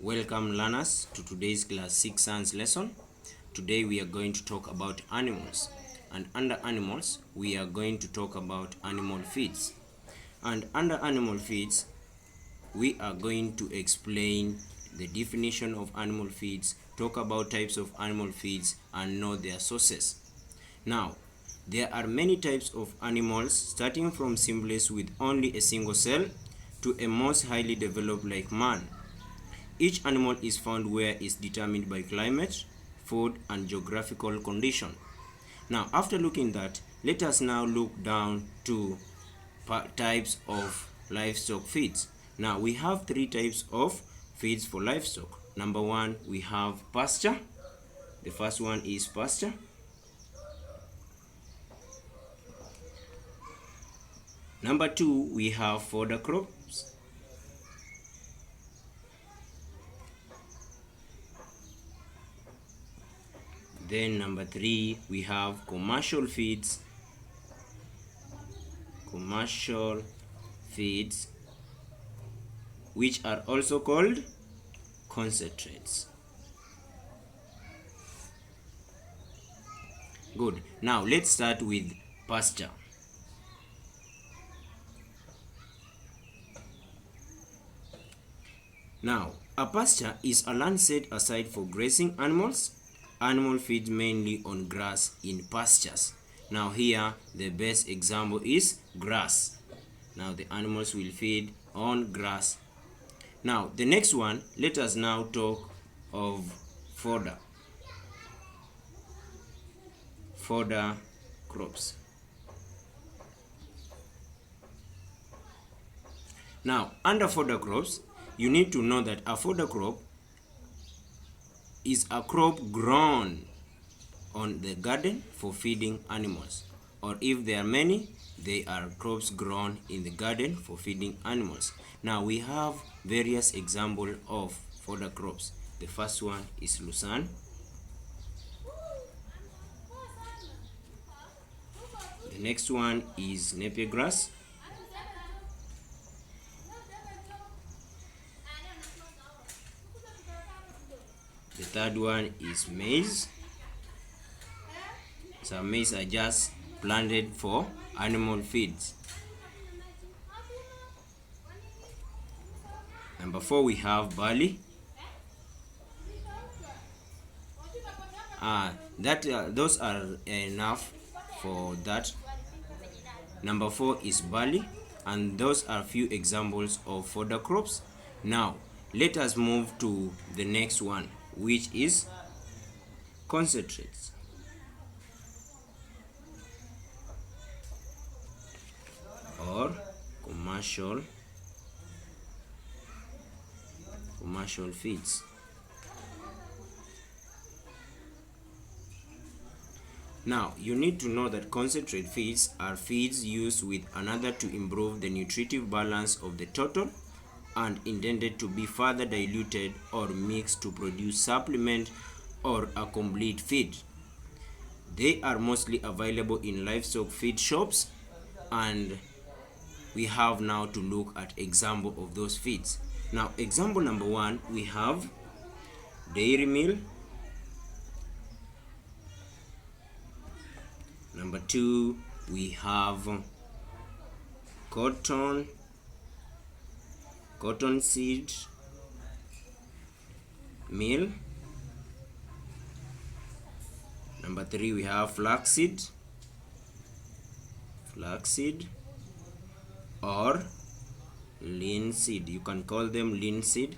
Welcome learners to today's class 6 science lesson. Today we are going to talk about animals, and under animals we are going to talk about animal feeds. And under animal feeds we are going to explain the definition of animal feeds, talk about types of animal feeds, and know their sources. Now, there are many types of animals, starting from simplest with only a single cell to a most highly developed like man. Each animal is found where is determined by climate, food, and geographical condition. Now, after looking at that, let us now look down to types of livestock feeds. Now, we have three types of feeds for livestock. Number one, we have pasture. The first one is pasture. Number two, we have fodder crops. Then number three, we have commercial feeds. Commercial feeds, which are also called concentrates. Good. Now let's start with pasture. Now, a pasture is a land set aside for grazing animals. Animal feeds mainly on grass in pastures. Now here, the best example is grass. Now the animals will feed on grass. Now the next one, let us now talk of fodder. Fodder crops. Now, under fodder crops, you need to know that a fodder crop is a crop grown on the garden for feeding animals, or if there are many, they are crops grown in the garden for feeding animals. Now we have various examples of fodder crops. The first one is lucerne. The next one is napier grass. The third one is maize. Some maize are just planted for animal feeds. Number four, we have barley. Those are enough for that. Number four is barley, and those are few examples of fodder crops. Now let us move to the next one, which is concentrates. Or commercial feeds. Now you need to know that concentrate feeds are feeds used with another to improve the nutritive balance of the total and intended to be further diluted or mixed to produce supplement or a complete feed. They are mostly available in livestock feed shops, and we have now to look at example of those feeds. Now, example number one, we have dairy meal. Number two, we have cotton seed meal. Number three, we have flaxseed or linseed. You can call them linseed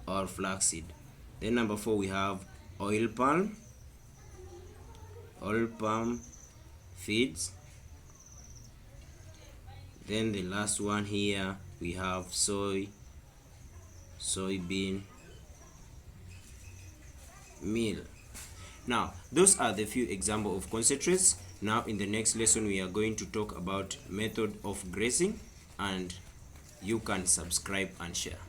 or flaxseed. Then number four, we have oil palm feeds. Then the last one here, we have soybean meal. Now those are the few examples of concentrates. Now in the next lesson we are going to talk about method of grazing, and you can subscribe and share.